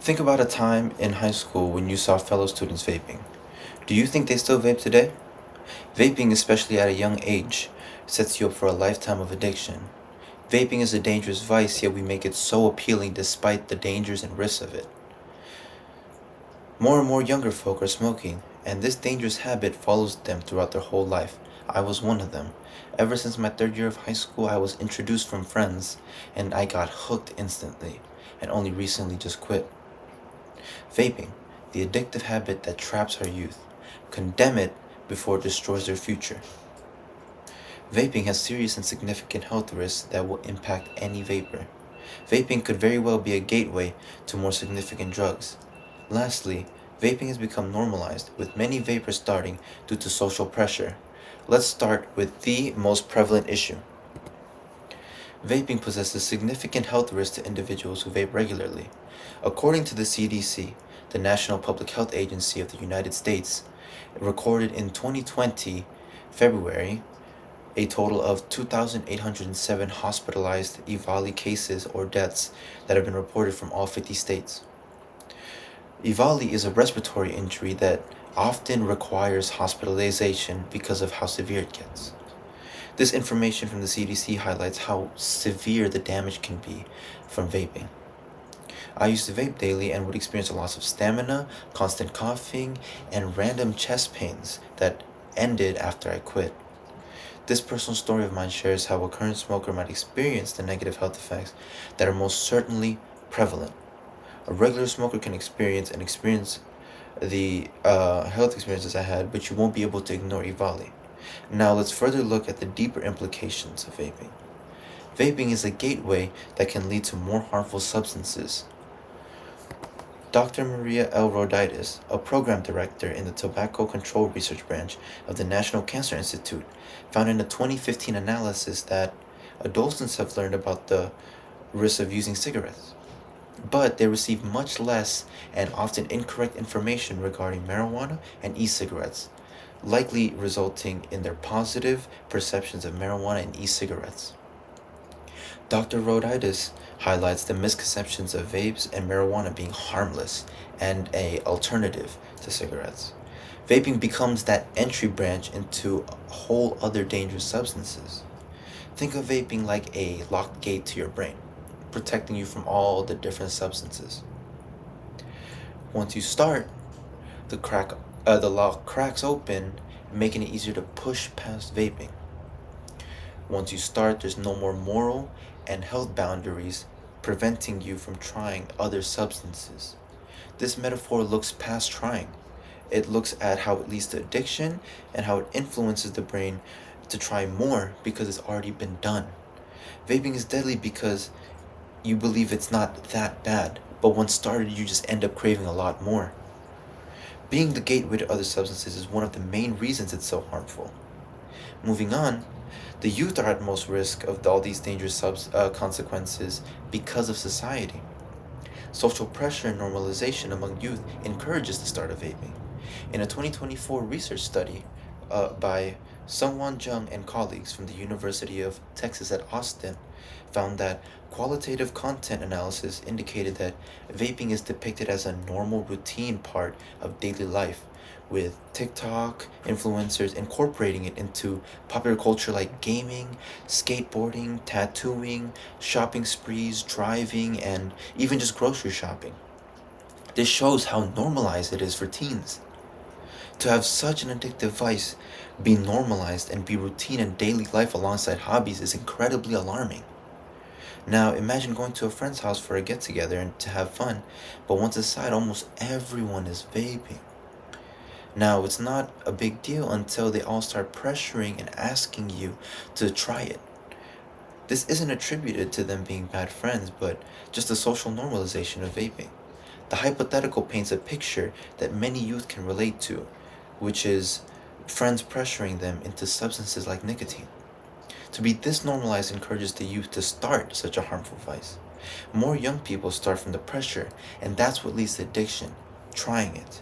Think about a time in high school when you saw fellow students vaping. Do you think they still vape today? Vaping, especially at a young age, sets you up for a lifetime of addiction. Vaping is a dangerous vice, yet we make it so appealing despite the dangers and risks of it. More and more younger folk are smoking, and this dangerous habit follows them throughout their whole life. I was one of them. Ever since my third year of high school, I was introduced from friends, and I got hooked instantly, and only recently just quit. Vaping, the addictive habit that traps our youth. Condemn it before it destroys their future. Vaping has serious and significant health risks that will impact any vapor. Vaping could very well be a gateway to more significant drugs. Lastly, vaping has become normalized, with many vapors starting due to social pressure. Let's start with the most prevalent issue. Vaping possesses significant health risks to individuals who vape regularly. According to the CDC, the National Public Health Agency of the United States, recorded in 2020 February a total of 2,807 hospitalized EVALI cases or deaths that have been reported from all 50 states. EVALI is a respiratory injury that often requires hospitalization because of how severe it gets. This information from the CDC highlights how severe the damage can be from vaping. I used to vape daily and would experience a loss of stamina, constant coughing, and random chest pains that ended after I quit. This personal story of mine shares how a current smoker might experience the negative health effects that are most certainly prevalent. A regular smoker can experience the health experiences I had, but you won't be able to ignore EVALI. Now let's further look at the deeper implications of vaping. Vaping is a gateway that can lead to more harmful substances. Dr. Maria L. Roditis, a program director in the Tobacco Control Research Branch of the National Cancer Institute, found in a 2015 analysis that adolescents have learned about the risks of using cigarettes, but they receive much less and often incorrect information regarding marijuana and e-cigarettes, likely resulting in their positive perceptions of marijuana and e-cigarettes. Dr. Roditis highlights the misconceptions of vapes and marijuana being harmless and a alternative to cigarettes. Vaping becomes that entry branch into whole other dangerous substances. Think of vaping like a locked gate to your brain, protecting you from all the different substances. Once you start, the lock cracks open, making it easier to push past vaping. Once you start, there's no more moral and health boundaries preventing you from trying other substances. This metaphor looks past trying. It looks at how it leads to addiction and how it influences the brain to try more because it's already been done. Vaping is deadly because you believe it's not that bad, but once started, you just end up craving a lot more. Being the gateway to other substances is one of the main reasons it's so harmful. Moving on, the youth are at most risk of all these dangerous consequences because of society. Social pressure and normalization among youth encourages the start of vaping. In a 2024 research study by Sungwon Jung and colleagues from the University of Texas at Austin, found that qualitative content analysis indicated that vaping is depicted as a normal routine part of daily life, with TikTok influencers incorporating it into popular culture like gaming, skateboarding, tattooing, shopping sprees, driving, and even just grocery shopping. This shows how normalized it is for teens. To have such an addictive vice be normalized and be routine in daily life alongside hobbies is incredibly alarming. Now, imagine going to a friend's house for a get together and to have fun, but once inside, almost everyone is vaping. Now, it's not a big deal until they all start pressuring and asking you to try it. This isn't attributed to them being bad friends, but just the social normalization of vaping. The hypothetical paints a picture that many youth can relate to, which is friends pressuring them into substances like nicotine. To be this normalized encourages the youth to start such a harmful vice. More young people start from the pressure, and that's what leads to addiction, trying it.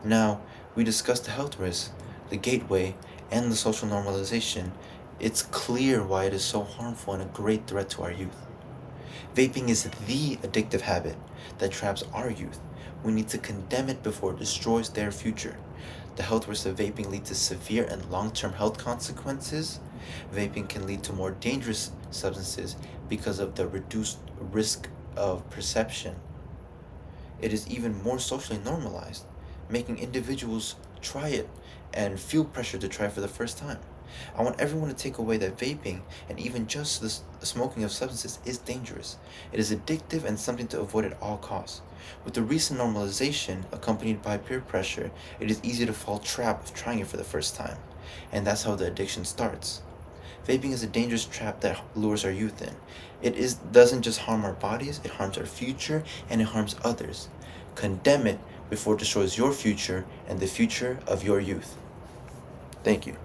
Now, we discussed the health risks, the gateway, and the social normalization. It's clear why it is so harmful and a great threat to our youth. Vaping is the addictive habit that traps our youth. We need to condemn it before it destroys their future. The health risks of vaping lead to severe and long term health consequences. Vaping can lead to more dangerous substances because of the reduced risk of perception. It is even more socially normalized, making individuals try it and feel pressure to try for the first time. I want everyone to take away that vaping and even just the smoking of substances is dangerous. It is addictive and something to avoid at all costs. With the recent normalization accompanied by peer pressure, it is easy to fall trap of trying it for the first time. And that's how the addiction starts. Vaping is a dangerous trap that lures our youth in. Doesn't just harm our bodies, it harms our future and it harms others. Condemn it before it destroys your future and the future of your youth. Thank you.